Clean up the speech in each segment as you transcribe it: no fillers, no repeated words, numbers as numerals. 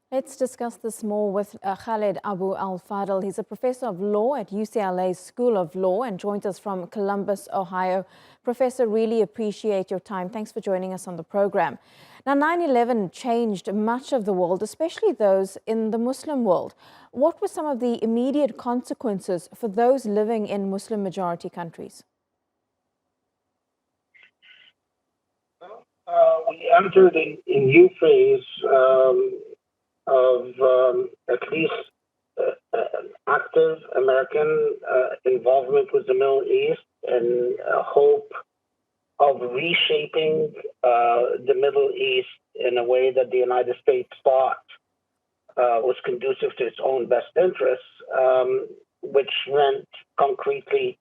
Let's discuss this more with Khaled Abou el Fadl. He's a professor of law at UCLA School of Law and joins us from Columbus, Ohio. Professor, really appreciate your time. Thanks for joining us on the program. Now, 9/11 changed much of the world, especially those in the Muslim world. What were some of the immediate consequences for those living in Muslim-majority countries? We entered a new phase of at least active American involvement with the Middle East and hope of reshaping the Middle East in a way that the United States thought was conducive to its own best interests, which meant concretely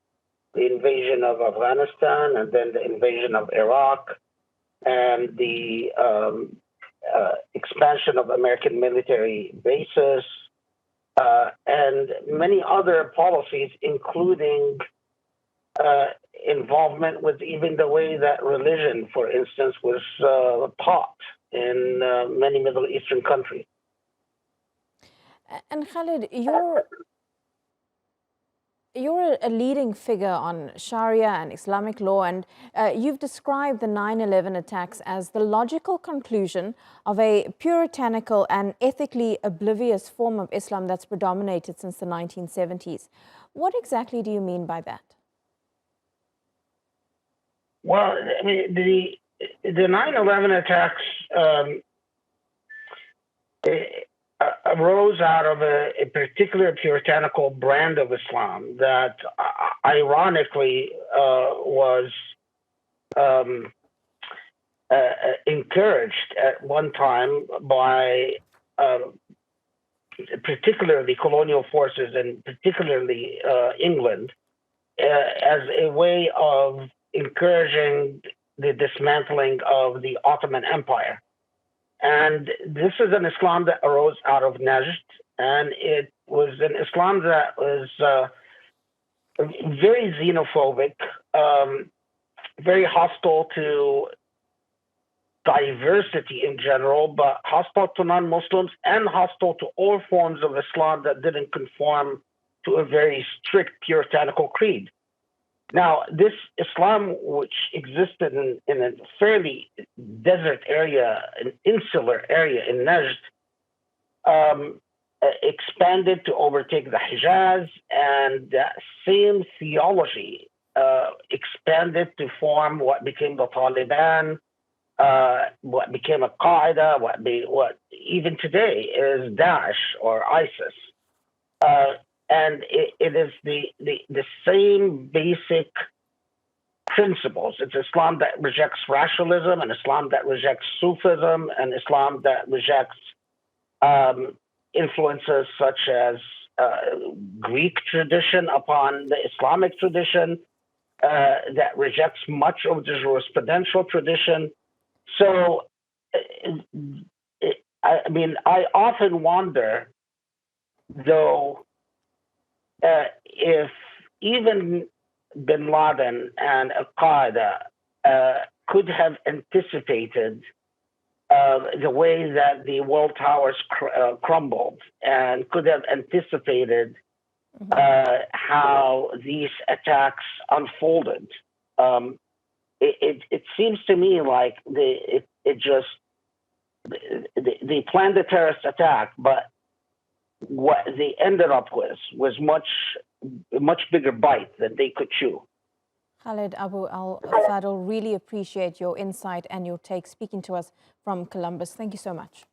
the invasion of Afghanistan and then the invasion of Iraq and the expansion of American military bases, and many other policies, including involvement with even the way that religion, for instance, was taught in many Middle Eastern countries. And Khaled, you're a leading figure on Sharia and Islamic law, and you've described the 9/11 attacks as the logical conclusion of a puritanical and ethically oblivious form of Islam that's predominated since the 1970s. What exactly do you mean by that? Well, I mean, the 9/11 attacks arose out of a particular puritanical brand of Islam that ironically was encouraged at one time by particularly colonial forces and particularly England as a way of encouraging the dismantling of the Ottoman Empire. And this is an Islam that arose out of Najd, and it was an Islam that was very xenophobic, very hostile to diversity in general, but hostile to non-Muslims and hostile to all forms of Islam that didn't conform to a very strict puritanical creed. Now, this Islam, which existed in a fairly desert area, an insular area in Najd, expanded to overtake the Hijaz, and that same theology expanded to form what became the Taliban, what became a Qaeda, what even today is Daesh or ISIS. And it is the same basic principles. It's Islam that rejects rationalism, and Islam that rejects Sufism, and Islam that rejects influences such as Greek tradition upon the Islamic tradition, that rejects much of the jurisprudential tradition. So, I mean, I often wonder, though, if even bin Laden and Al-Qaeda could have anticipated the way that the world towers crumbled, and could have anticipated how these attacks unfolded. It seems to me like they planned a terrorist attack, but what they ended up with was a much bigger bite than they could chew. Khaled Abou el Fadl, really appreciate your insight and your take speaking to us from Columbus. Thank you so much.